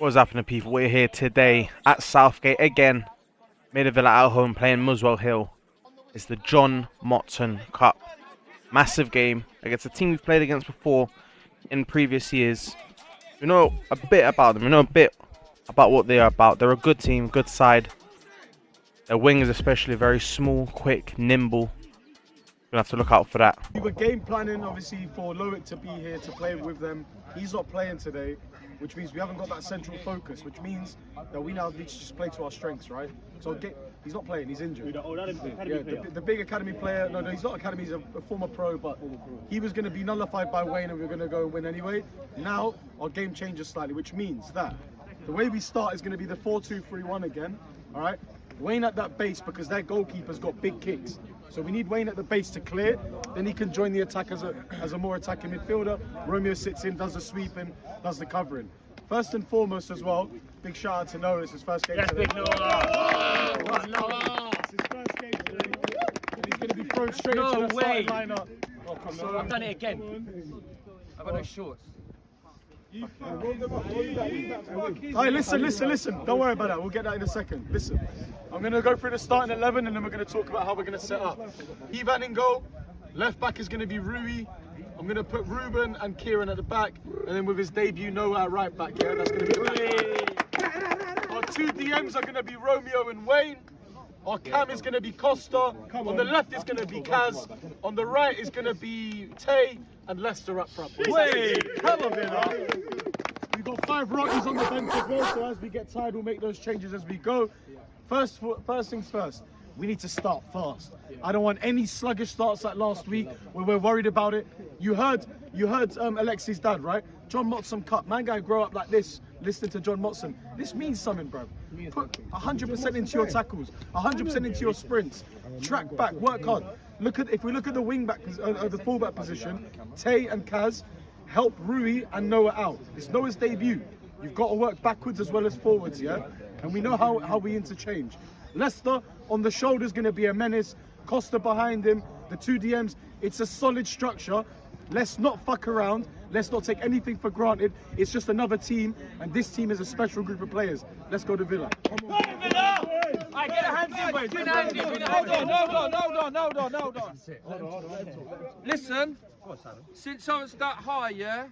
What's happening, people? We're here today at Southgate again. Maida Villa at home playing Muswell Hill. It's the John Moston Cup. Massive game against a team we've played against before in previous years. We know a bit about them. We know a bit about what they are about. They're a good team, good side. Their wings especially very small, quick, nimble. Gonna have to look out for that. We were game planning obviously for Loic to be here to play with them. He's not playing today, which means we haven't got that central focus, which means that we now need to just play to our strengths, right? So he's not playing, he's injured. The big academy player, no, he's not academy, he's a former pro, but he was going to be nullified by Wayne and we were going to go and win anyway. Now our game changes slightly, which means that the way we start is going to be the 4-2-3-1 again, all right? Wayne at that base because their goalkeeper's got big kicks. So we need Wayne at the base to clear, then he can join the attack as a more attacking midfielder. Romeo sits in, does the sweeping, does the covering. First and foremost as well, big shout out to Noah, it's his first game today. Big Noah! It's his first game today. And he's going to be thrown straight into the starting lineup. Oh, come on. I've done it again. I've got no shorts. Alright, listen. Don't worry about that. We'll get that in a second. Listen, I'm going to go through the starting 11 and then we're going to talk about how we're going to set up. Ivan in goal. Left back is going to be Rui. I'm going to put Ruben and Kieran at the back. And then with his debut, Noah at right back. Yeah, that's going to be the back. Our two DMs are going to be Romeo and Wayne. Our cam is going to be Costa. On the left is going to be Kaz. On the right is going to be Tay. And Leicester up front. Wait, hell of it, We've got 5 Rockies on the bench as well, so as we get tired, we'll make those changes as we go. First things first, we need to start fast. I don't want any sluggish starts like last week where we're worried about it. You heard Alexi's dad, right? John Moston Cup. Man, guy grow up like this, listening to John Moston. This means something, bro. Put 100% into your tackles, 100% into your sprints. Track back, work hard. If we look at the wing back, the fullback position, Tay and Kaz help Rui and Noah out. It's Noah's debut. You've got to work backwards as well as forwards, yeah? And we know how we interchange. Leicester on the shoulder is going to be a menace. Costa behind him, the 2 DMs. It's a solid structure. Let's not fuck around. Let's not take anything for granted. It's just another team, and this team is a special group of players. Let's go to Villa. Come on. I get a hands in, boys. Get a hands in. Hold on. Listen, since I was that high, yeah,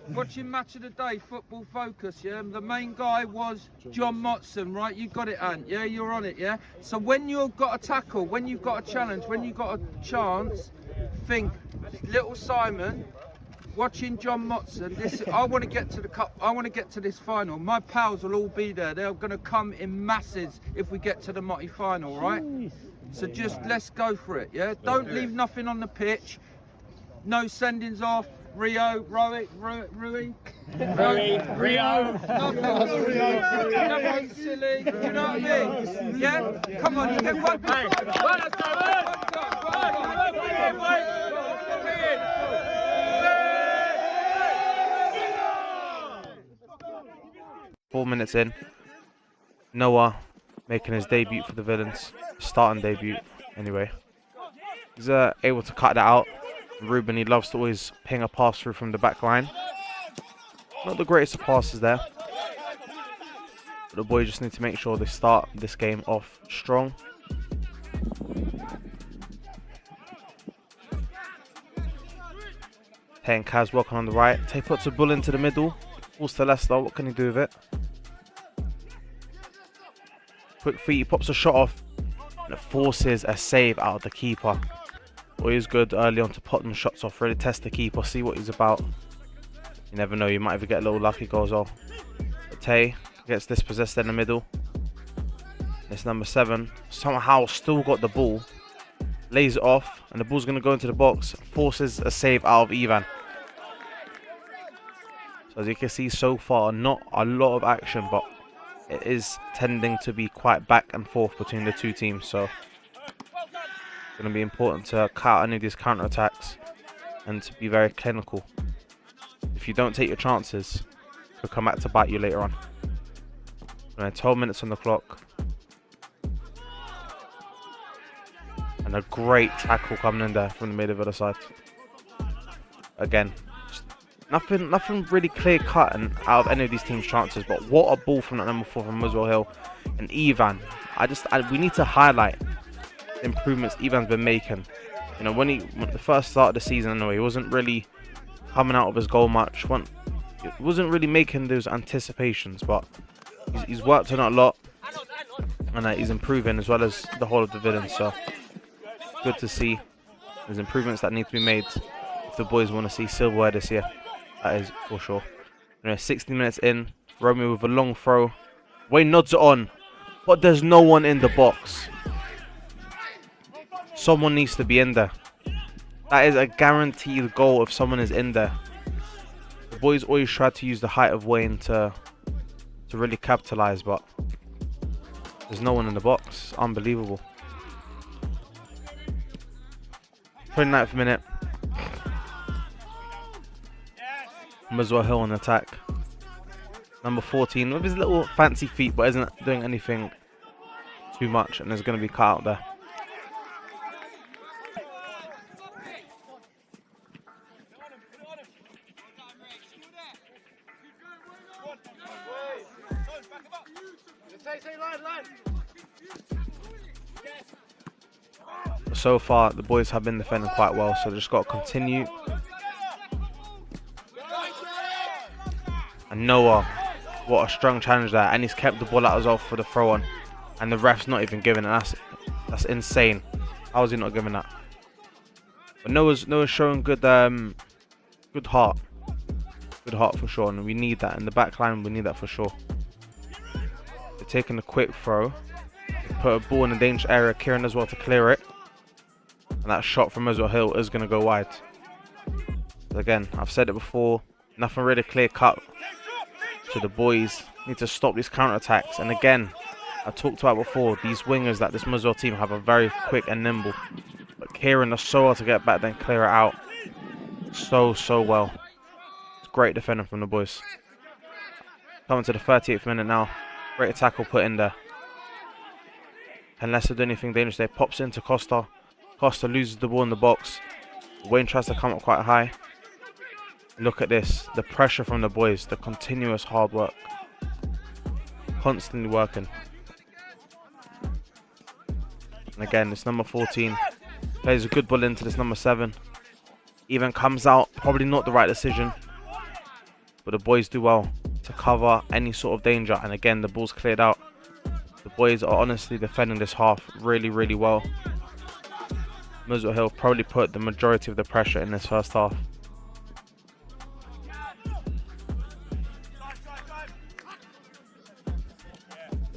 watching Match of the Day, Football Focus, yeah, the main guy was John Moston, right? You got it, Ant, yeah? You're on it, yeah? So when you've got a tackle, when you've got a challenge, when you've got a chance, think, little Simon, watching John Moston, I want to get to the cup. I want to get to this final. My pals will all be there. They're going to come in masses if we get to the Motti final, right? So just let's go for it, yeah? Don't leave nothing on the pitch. No sendings off. Rio, Rui. Rio. Nothing silly. Do you know what I mean? Yeah? Come on, you get one. Four minutes in, Noah making his debut for the Villains, starting debut anyway. He's able to cut that out. Ruben, he loves to always ping a pass through from the back line. Not the greatest of passes there. But the boys just need to make sure they start this game off strong. Tay and Kaz working on the right. Tay puts a bull into the middle. Falls to Leicester. What can he do with it? Quick feet. He pops a shot off. And it forces a save out of the keeper. Always good early on to pop them shots off. Really test the keeper. See what he's about. You never know. You might even get a little lucky goal as well. But Tay gets dispossessed in the middle. It's number 7. Somehow still got the ball. Lays it off. And the ball's going to go into the box. Forces a save out of Ivan. So as you can see so far, not a lot of action, but it is tending to be quite back and forth between the two teams. So it's going to be important to cut out any of these counter-attacks and to be very clinical. If you don't take your chances, it could come back to bite you later on. 12 minutes on the clock. And a great tackle coming in there from the Maida Villa side. Again, Nothing really clear cut and out of any of these teams' chances. But what a ball from that number 4 from Muswell Hill and Ivan. We need to highlight the improvements Ivan's been making. You know, when the first start of the season, anyway, he wasn't really coming out of his goal much. He wasn't really making those anticipations, but he's worked on it a lot, and he's improving as well as the whole of the villains. So good to see. There's improvements that need to be made if the boys want to see silverware this year. That is for sure. You know, 60 minutes in, Romeo with a long throw. Wayne nods it on, but there's no one in the box. Someone needs to be in there. That is a guaranteed goal if someone is in there. The boys always try to use the height of Wayne to really capitalize, but there's no one in the box. Unbelievable. 29th minute. Muswell Hill on attack. Number 14 with his little fancy feet, but isn't doing anything too much, and there's going to be cut out there. So far, the boys have been defending quite well, so they just got to continue. And Noah, what a strong challenge there, and he's kept the ball out as well for the throw on, and the ref's not even giving it. That's insane. How is he not giving that? But Noah's showing good heart for sure, and we need that in the back line. We need that for sure. They're taking a quick throw, they put a ball in a dangerous area. Kieran as well to clear it, and that shot from Muswell Hill is going to go wide. So again, I've said it before, nothing really clear cut. So the boys need to stop these counter attacks. And again, I talked about before, these wingers that this Muswell team have are very quick and nimble. But Kieran is so hard to get back, then clear it out so well. It's great defending from the boys. Coming to the 38th minute now. Great tackle put in there. Can Leicester do anything dangerous there? Pops into Costa. Costa loses the ball in the box. Wayne tries to come up quite high. Look at this. The pressure from the boys. The continuous hard work. Constantly working. And again, this number 14 plays a good ball into this number 7. Even comes out. Probably not the right decision. But the boys do well to cover any sort of danger. And again, the ball's cleared out. The boys are honestly defending this half really well. Muswell Hill probably put the majority of the pressure in this first half.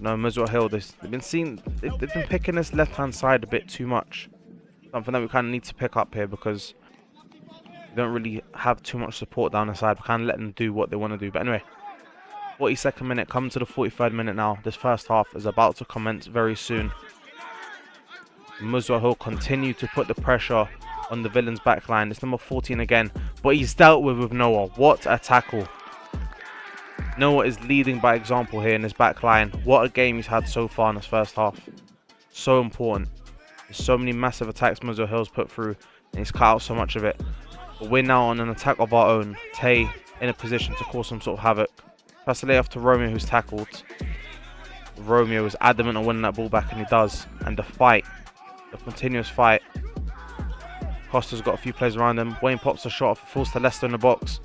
No, Muswell Hill, they've been picking this left-hand side a bit too much. Something that we kind of need to pick up here, because we don't really have too much support down the side. We kind of let them do what they want to do. But anyway, 42nd minute, coming to the 43rd minute now. This first half is about to commence very soon. Muswell Hill continue to put the pressure on the villains' backline. It's number 14 again, but he's dealt with Noah. What a tackle. Noah is leading by example here in his back line. What a game he's had so far in this first half. So important. There's so many massive attacks Muswell Hill's put through, and he's cut out so much of it. But we're now on an attack of our own. Tay in a position to cause some sort of havoc. Pass the lay off to Romeo, who's tackled. Romeo is adamant on winning that ball back, and he does. And the fight, the continuous fight. Costa's got a few players around him. Wayne pops a shot, falls to Leicester in the box.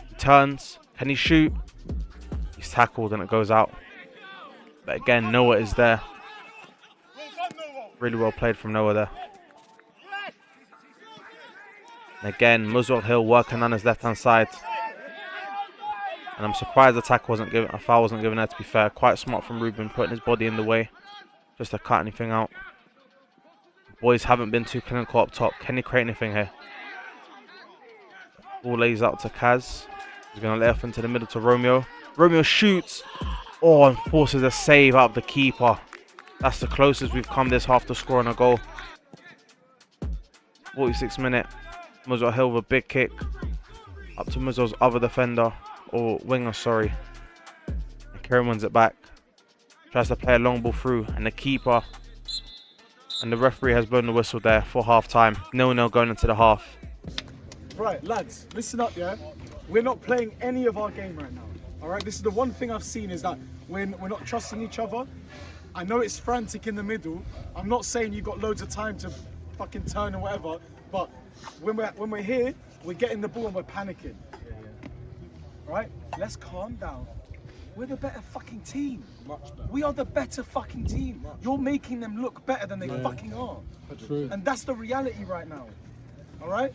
He turns. Can he shoot? He's tackled and it goes out. But again, Noah is there. Really well played from Noah there. And again, Muswell Hill working on his left-hand side. And I'm surprised the tackle wasn't given, a foul wasn't given there, to be fair. Quite smart from Ruben, putting his body in the way just to cut anything out. The boys haven't been too clinical up top. Can he create anything here? Ball lays out to Kaz. He's going to lay off into the middle to Romeo. Romeo shoots. Oh, and forces a save out of the keeper. That's the closest we've come this half to scoring a goal. 46th minute. Muswell Hill with a big kick. Up to Muswell's other defender. Or winger, sorry. And Kieran wins it back. Tries to play a long ball through. And the keeper and the referee has blown the whistle there for half time. 0-0 going into the half. Right, lads, listen up, yeah? We're not playing any of our game right now, all right? This is the one thing I've seen is that we're not trusting each other. I know it's frantic in the middle. I'm not saying you've got loads of time to fucking turn and whatever, but when we're here, we're getting the ball and we're panicking. Right? Let's calm down. We're the better fucking team. Much better. We are the better fucking team. You're making them look better than they fucking are. True. And that's the reality right now. All right?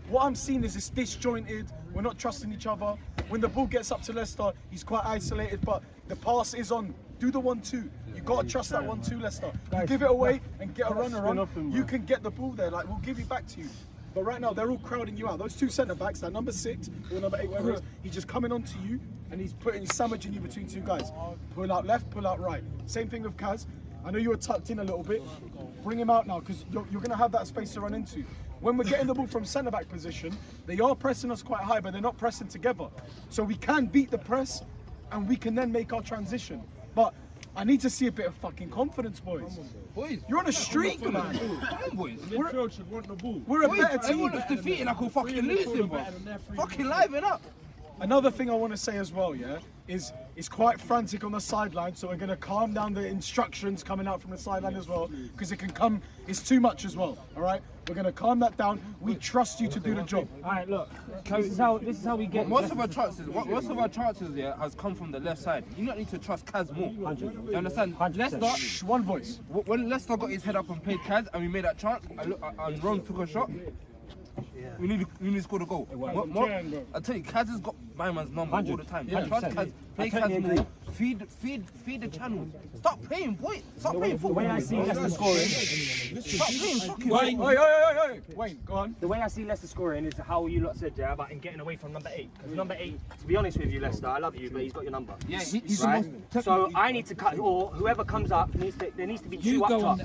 What I'm seeing is it's disjointed. We're not trusting each other. When the ball gets up to Leicester, he's quite isolated, but the pass is on. Do the 1-2. You got to trust that 1-2, Leicester. You give it away and get a runner on. You can get the ball there. Like, we'll give it back to you. But right now, they're all crowding you out. Those two centre-backs, that number 6 or number 8, whatever it is, he's just coming onto you and he's sandwiching you between two guys. Pull out left, pull out right. Same thing with Kaz. I know you were tucked in a little bit. Bring him out now because you're going to have that space to run into. When we're getting the ball from centre-back position, they are pressing us quite high, but they're not pressing together. So we can beat the press and we can then make our transition. But I need to see a bit of fucking confidence, boys. Boys, You're on a streak, man. come on, boys. Midfield should want the ball. We're a Boys, better team. everyone looks defeated like we're fucking losing, bro. Fucking liven up. Another thing I want to say as well, yeah, is it's quite frantic on the sideline, so we're going to calm down the instructions coming out from the sideline as well, because it can come, it's too much as well, all right? We're going to calm that down. We trust you to do the job. All right, look. This is how we get. Most of our chances, yeah, has come from the left side. You don't need to trust Kaz more. You understand? Leicester, Shh, one voice. when Leicester got his head up and played Kaz, and we made that chance, and Ron took a shot. We need to score the goal. I tell you, Kaz has got my man's number all the time. Trust Kaz, play Kaz more. Feed the channels. Stop playing, boy. Stop playing The football. way I see Leicester scoring, Stop playing fucking. Wayne, go on. the way I see Leicester scoring is how you lot said, yeah, about him getting away from number 8. Because number 8, to be honest with you, Leicester, I love you, but he's got your number. Yeah, he's Right? the most. So I need to cut, or whoever comes up, there needs to be two up top.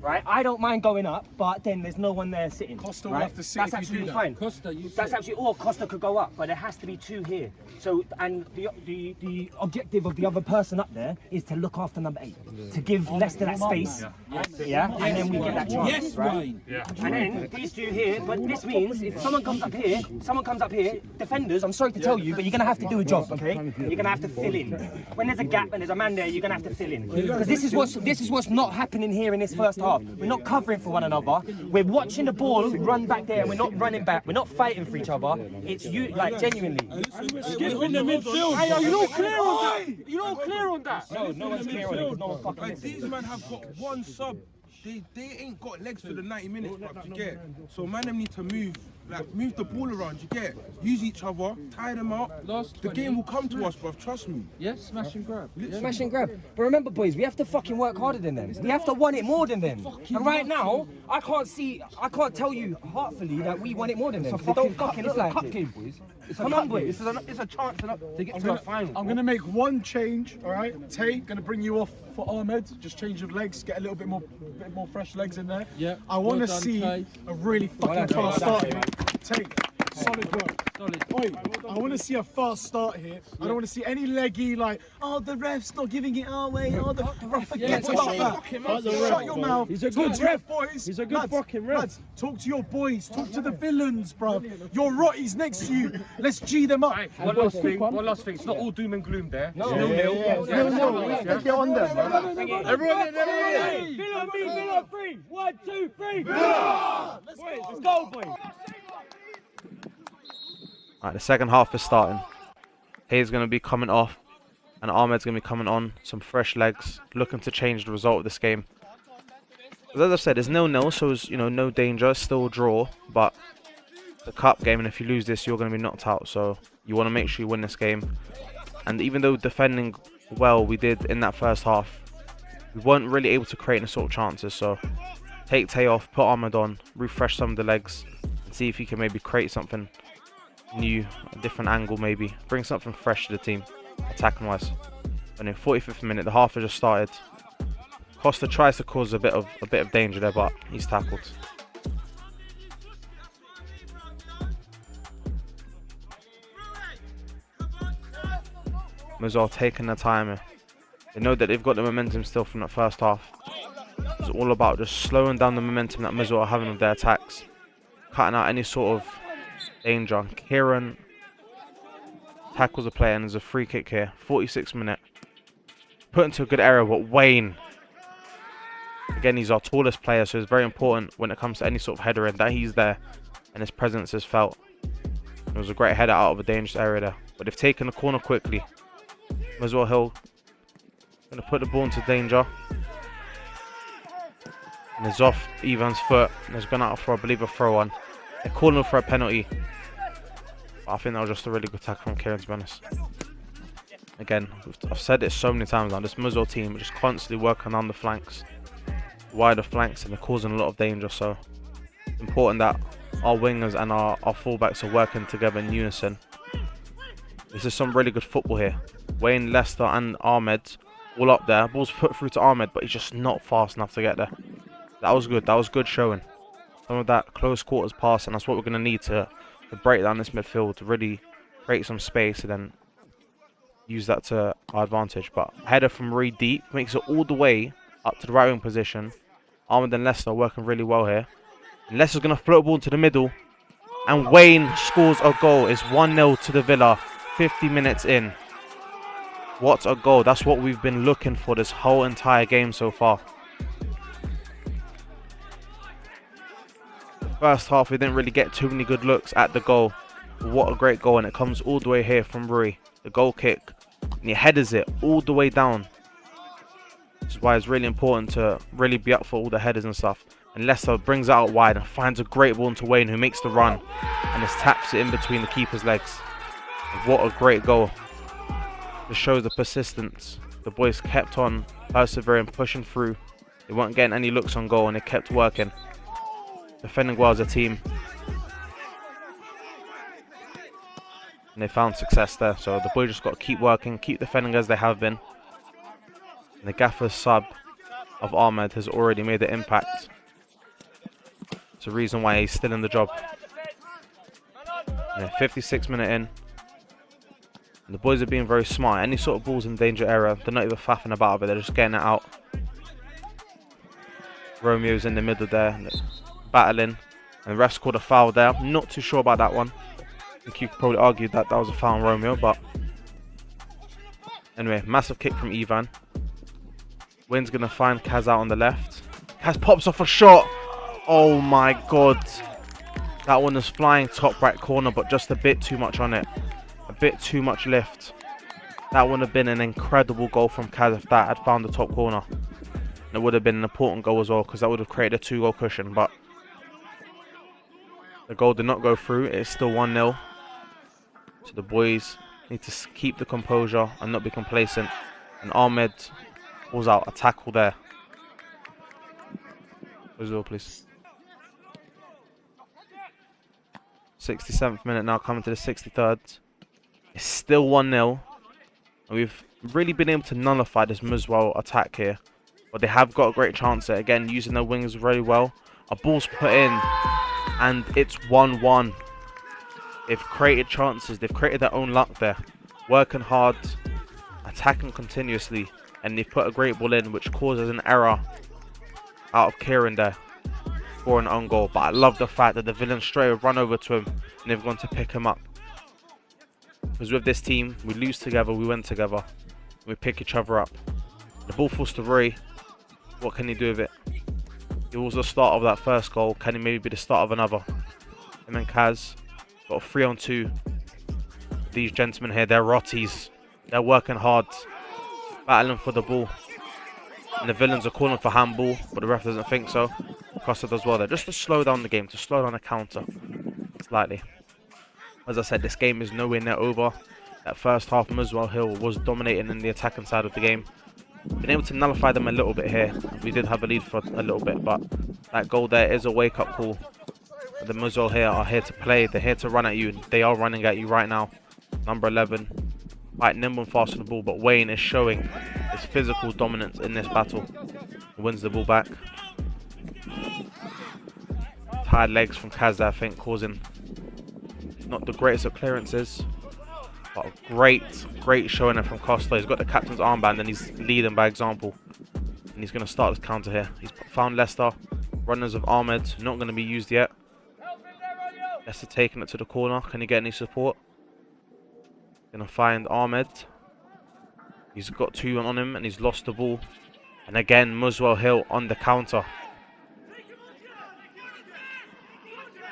Right? I don't mind going up, but then there's no one there sitting. Costa will right? have to sit That's if you do absolutely that. fine. Costa, you That's absolutely, or Costa could go up, but there has to be 2 here. So, and the objective of the other person up there is to look after number 8, to give Leicester that space, yeah, and then we get that chance, right? And then these 2 here, but this means if someone comes up here, defenders, I'm sorry to tell you, but you're gonna have to do a job, okay? You're gonna have to fill in. When there's a gap and there's a man there, you're gonna have to fill in. Because this is what's not happening here in this first half. We're not covering for one another. We're watching the ball run back there, and we're not running back. We're not fighting for each other. It's you, like genuinely. skip in the midfield. Hey, are you all clear on that? You all clear on that? No one's clear on it. 'Cause no one fucking Like, listens. these men have got one sub. They ain't got legs for the 90 minutes, bruv, you get? So man, them need to move the ball around, you get? Use each other, tie them up. The game will come to us, bruv, trust me. Yes, smash and grab. Smash and grab. But remember, boys, we have to fucking work harder than them. We have to want it more than them. And right now, I can't tell you heartfully that we want it more than them. They don't fucking look like it. game, boys. Come on, boys. It's a chance to get to the final. I'm going to make one change, all right? Tay, going to bring you off for Ahmed. Just change of legs, get a little bit more fresh legs in there. Yeah. I want to Well done, see Tay. a really fucking fast start here. Tay, solid work. Oi, I want to see a fast start here. I don't want to see any leggy like, oh, the ref's not giving it our way. Oh, the ref, forget about that. Shut your mouth. He's a Talk good to your ref. boys. He's a good Lads, fucking ref. Lads, talk to your boys. Talk to the villains, bruv. Your Rotties next to you. Let's G them up. One last thing. It's not all doom and gloom there. No. Let's get on them. Everyone in, Fill up 3. 1, 2, 3. Let's go, boys. Right, the second half is starting. Hayes going to be coming off, and Ahmed's going to be coming on. Some fresh legs, looking to change the result of this game. As I said, it's 0-0, so it's, no danger. It's still a draw, but the cup game, and if you lose this, you're going to be knocked out. So you want to make sure you win this game. And even though defending well we did in that first half, we weren't really able to create any sort of chances. So take Tay off, put Ahmed on, refresh some of the legs, and see if you can maybe create something new, a different angle maybe, bring something fresh to the team, attacking wise. And in 45th minute, the half has just started. Costa tries to cause a bit of danger there, but he's tackled. Muswell taking their time here. They know that they've got the momentum still from that first half. It's all about just slowing down the momentum that Muswell are having with their attacks, cutting out any sort of Danger. Kieran tackles a player and there's a free kick here. 46th minute. Put into a good area, but Wayne. Again, he's our tallest player, so it's very important when it comes to any sort of header in that he's there and his presence is felt. It was a great header out of a dangerous area there. But they've taken the corner quickly. Muswell Hill going to put the ball into danger. And it's off Ivan's foot. And it's gone out for, I believe, a throw-on. They're calling for a penalty. But I think that was just a really good tackle from Kieran, to be honest. Again, I've said it so many times now. This Muswell team is just constantly working on the flanks. Wider flanks, and they're causing a lot of danger. So it's important that our wingers and our fullbacks are working together in unison. This is some really good football here. Wayne, Leicester and Ahmed all up there. Ball's put through to Ahmed, but he's just not fast enough to get there. That was good. That was good showing. Some of that close quarters pass, and that's what we're going to need to break down this midfield, to really create some space and then use that to our advantage. But header from really deep makes it all the way up to the right wing position. Ahmed and Leicester are working really well here. And Leicester's going to float a ball into the middle. And Wayne scores a goal. It's 1-0 to the Villa. 50 minutes in. What a goal. That's what we've been looking for this whole entire game so far. First half, we didn't really get too many good looks at the goal. But what a great goal. And it comes all the way here from Rui. The goal kick. And he headers it all the way down. Which is why it's really important to really be up for all the headers and stuff. And Leicester brings it out wide and finds a great ball into Wayne, who makes the run. And just taps it in between the keeper's legs. What a great goal. It shows the persistence. The boys kept on persevering, pushing through. They weren't getting any looks on goal and they kept working. Defending well as a team. And they found success there. So the boys just got to keep working, keep defending as they have been. And the gaffer's sub of Ahmed has already made an impact. It's a reason why he's still in the job. Yeah, 56 minute in. And the boys are being very smart. Any sort of balls in danger area, they're not even faffing about it. They're just getting it out. Romeo's in the middle there, battling. And the ref's called a foul there. I'm not too sure about that one. I think you could probably argue that that was a foul on Romeo, but anyway, massive kick from Ivan. Wayne's going to find Kaz out on the left. Kaz pops off a shot. Oh my god. That one is flying top right corner, but just a bit too much on it. A bit too much lift. That would have been an incredible goal from Kaz if that had found the top corner. And it would have been an important goal as well, because that would have created a 2-goal cushion. But the goal did not go through. It's still 1-0. So the boys need to keep the composure and not be complacent. And Ahmed pulls out a tackle there. Visual, please. 67th minute now, coming to the 63rd. It's still 1-0. And we've really been able to nullify this Muswell attack here. But they have got a great chance at, again, using their wings very well. A ball's put in. And it's 1-1. They've created chances. They've created their own luck there. Working hard. Attacking continuously. And they've put a great ball in, which causes an error out of Kieran there for an own goal. But I love the fact that the villains straight have run over to him and they've gone to pick him up. Because with this team, we lose together, we win together. We pick each other up. The ball falls to Rui. What can he do with it? It was the start of that first goal. Can he maybe be the start of another? Him and Kaz got a 3-on-2. These gentlemen here, they're rotties. They're working hard. Battling for the ball. And the villains are calling for handball, but the ref doesn't think so. Costa does well there, just to slow down the game, to slow down the counter slightly. As I said, this game is nowhere near over. That first half, Muswell Hill was dominating in the attacking side of the game. Been able to nullify them a little bit here. We did have a lead for a little bit, but that goal there is a wake-up call. The Muswell here are here to play. They're here to run at you. They are running at you right now. Number 11, quite nimble and fast on the ball, but Wayne is showing his physical dominance in this battle. He wins the ball back. Tired legs from Kaz there, I think, causing not the greatest of clearances, but a great showing it from Costa. He's got the captain's armband and he's leading by example. And he's going to start this counter here. He's found Leicester. Runners of Ahmed, not going to be used yet. Leicester taking it to the corner. Can he get any support? Gonna find Ahmed. He's got 2 on him and he's lost the ball. And again, Muswell Hill on the counter.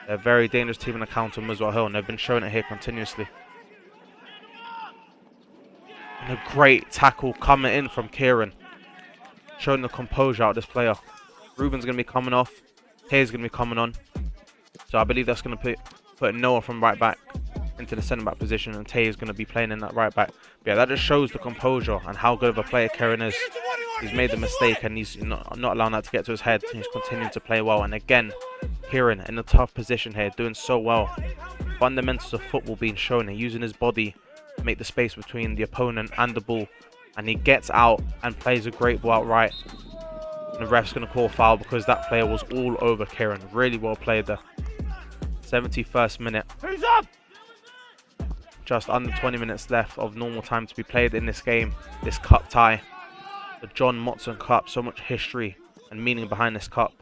They're a very dangerous team on the counter, Muswell Hill, and they've been showing it here continuously. And a great tackle coming in from Kieran. Showing the composure out of this player. Ruben's going to be coming off. Hayes going to be coming on. So I believe that's going to put Noah from right back into the centre back position, and Tay is going to be playing in that right back. But yeah, that just shows the composure and how good of a player Kieran is. He's made the mistake and he's not allowing that to get to his head. He's continuing to play well. And again, Kieran in a tough position here, doing so well. Fundamentals of football being shown here, using his body to make the space between the opponent and the ball. And he gets out and plays a great ball outright. And the ref's going to call foul because that player was all over Kieran. Really well played there. 71st minute. Who's up? Just under 20 minutes left of normal time to be played in this game. This cup tie. The John Moston Cup. So much history and meaning behind this cup.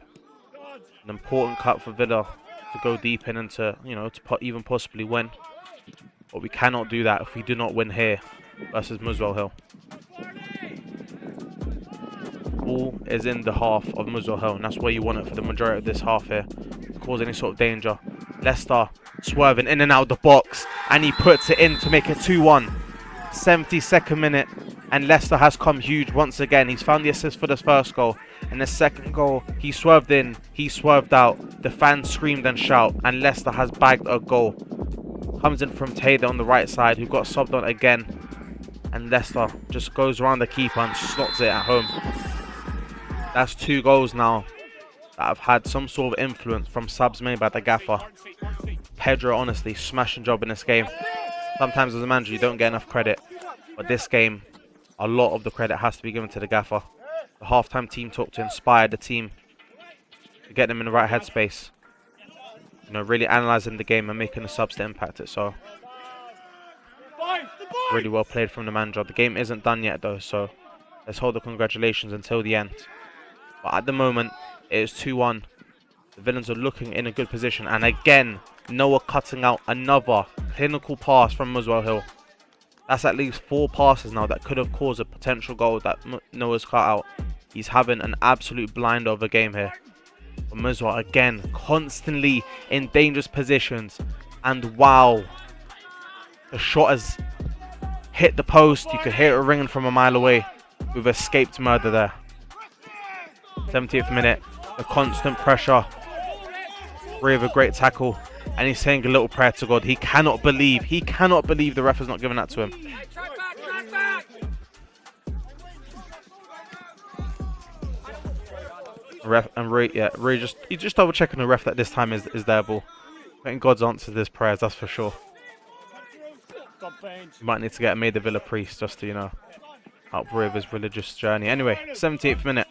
An important cup for Villa to go deep in and to, to even possibly win. But we cannot do that if we do not win here versus Muswell Hill. Ball is in the half of Muswell Hill, and that's where you want it for the majority of this half here, to cause any sort of danger. Leicester swerving in and out of the box, and he puts it in to make it 2-1. 72nd minute, and Leicester has come huge once again. He's found the assist for the first goal, and the second goal, he swerved in, he swerved out. The fans screamed and shout, and Leicester has bagged a goal. Comes in from Maida on the right side, who got subbed on again, and Leicester just goes around the keeper and slots it at home. That's 2 goals now that have had some sort of influence from subs made by the gaffer. Pedro, honestly, smashing job in this game. Sometimes as a manager you don't get enough credit, but this game, a lot of the credit has to be given to the gaffer. The halftime team talk to inspire the team, to get them in the right headspace. Really analysing the game and making the subs to impact it. So, really well played from the manager. The game isn't done yet though, so let's hold the congratulations until the end. But at the moment, it is 2-1. The Villains are looking in a good position. And again, Noah cutting out another clinical pass from Muswell Hill. That's at least 4 passes now that could have caused a potential goal that Noah's cut out. He's having an absolute blinder of a game here. But Muswell, again, constantly in dangerous positions. And wow, the shot has hit the post. You could hear it ringing from a mile away. We've escaped murder there. 70th minute, the constant pressure. Ray with a great tackle, and he's saying a little prayer to God. He cannot believe the ref has not given that to him. Ref and Ray, he's just double checking the ref that this time is their ball. Getting God's answers to his prayers, that's for sure. You might need to get a Maida Villa priest just to, help Ray with his religious journey. Anyway, 78th minute.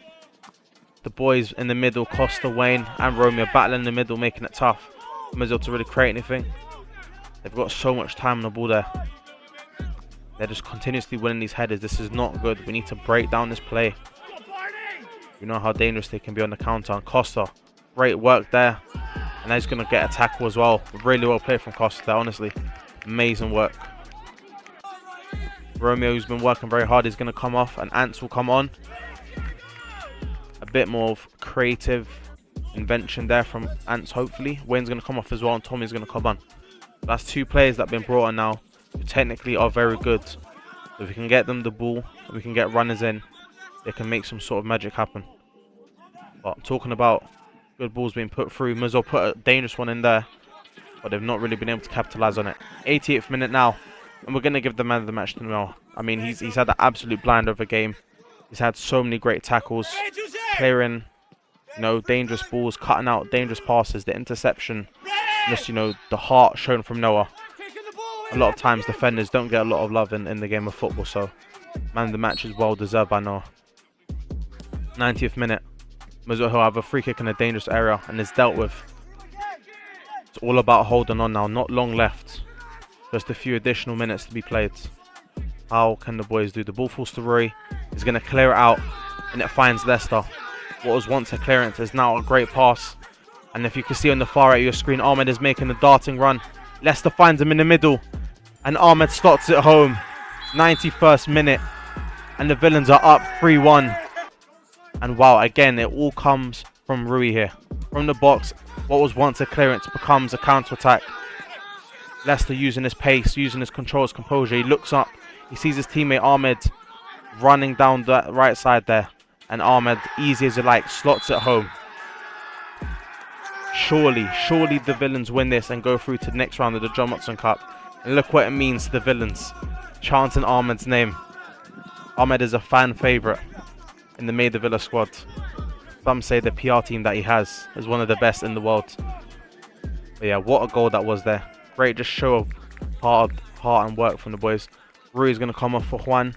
The boys in the middle, Costa, Wayne and Romeo battling in the middle, making it tough for Muswell to really create anything. They've got so much time on the ball there. They're just continuously winning these headers. This is not good. We need to break down this play. You know how dangerous they can be on the counter. And Costa, great work there. And he's going to get a tackle as well. Really well played from Costa there, honestly. Amazing work. Romeo, who's been working very hard, is going to come off, and Ants will come on. A bit more of creative invention there from Ants, hopefully. Wayne's going to come off as well, and Tommy's going to come on. That's 2 players that have been brought on now, who technically are very good. If we can get them the ball, if we can get runners in, they can make some sort of magic happen. But I'm talking about good balls being put through. Muswell put a dangerous one in there, but they've not really been able to capitalise on it. 88th minute now, and we're going to give the man of the match to Noel. I mean, he's had an absolute blinder of a game. He's had so many great tackles, clearing, dangerous balls, cutting out dangerous passes, the interception, just, the heart shown from Noah. A lot of times defenders don't get a lot of love in the game of football, so man of the match is well deserved by Noah. 90th minute, Muswell Hill have a free kick in a dangerous area and is dealt with. It's all about holding on now, not long left. Just a few additional minutes to be played. How can the boys do? The ball falls to Rory. He's going to clear it out, and it finds Leicester. What was once a clearance is now a great pass. And if you can see on the far right of your screen, Ahmed is making a darting run. Leicester finds him in the middle. And Ahmed slots it home. 91st minute. And the Villains are up 3-1. And wow, again, it all comes from Rui here. From the box, what was once a clearance becomes a counter-attack. Leicester using his pace, using his control, his composure. He looks up. He sees his teammate Ahmed running down the right side there. And Ahmed, easy as you like, slots it home. Surely the Villains win this and go through to the next round of the John Moston Cup. And look what it means to the Villains. Chanting Ahmed's name. Ahmed is a fan favourite in the Maida Villa squad. Some say the PR team that he has is one of the best in the world. But yeah, what a goal that was there. Great just show of heart and work from the boys. Rui is going to come off for Juan.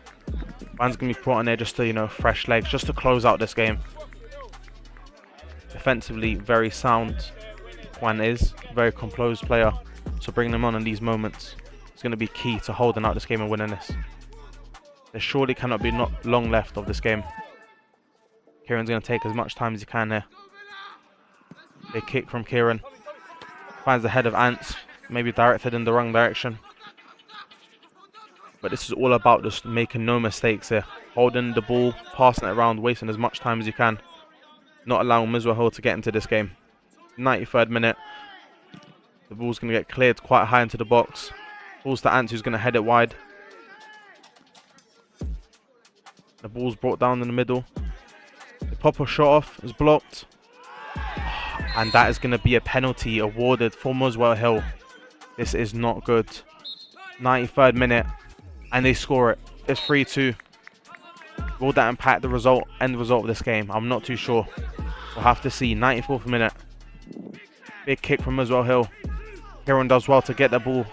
Juan's going to be brought in there just to, you know, fresh legs, just to close out this game. Defensively, very sound. Juan is a very composed player. So bringing him on in these moments is going to be key to holding out this game and winning this. There surely cannot be not long left of this game. Kieran's going to take as much time as he can here. Big kick from Kieran. Finds the head of Ants. Maybe directed in the wrong direction. But this is all about just making no mistakes here. Holding the ball, passing it around, wasting as much time as you can. Not allowing Muswell Hill to get into this game. 93rd minute. The ball's going to get cleared quite high into the box. Falls to Ants, who's going to head it wide. The ball's brought down in the middle. The proper shot off is blocked. And that is going to be a penalty awarded for Muswell Hill. This is not good. 93rd minute. And they score it. It's 3-2. Will that impact the end result of this game? I'm not too sure. We'll have to see. 94th minute. Big kick from Muswell Hill. Kieran does well to get the ball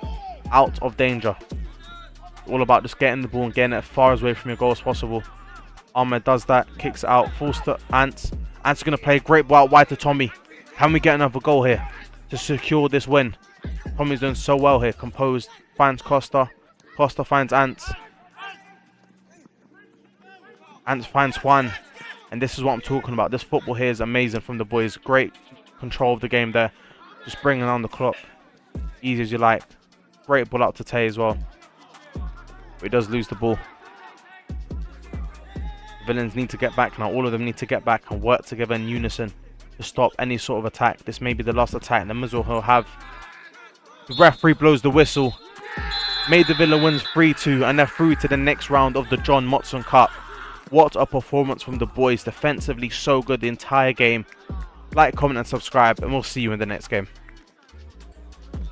out of danger. All about just getting the ball and getting it as far away from your goal as possible. Ahmed does that, kicks it out, falls to Ants. Ants is going to play a great ball out wide to Tommy. Can we get another goal here to secure this win? Tommy's doing so well here, composed, finds Costa. Costa finds Ants. Ants finds Juan. And this is what I'm talking about. This football here is amazing from the boys. Great control of the game there. Just bringing on the clock. Easy as you like. Great ball out to Tay as well. But he does lose the ball. Villains need to get back now. All of them need to get back and work together in unison to stop any sort of attack. This may be the last attack that Muswell Hill have. The referee blows the whistle. Maida Villa wins 3-2 and they're through to the next round of the John Moston Cup. What a performance from the boys. Defensively so good the entire game. Like, comment and subscribe and we'll see you in the next game.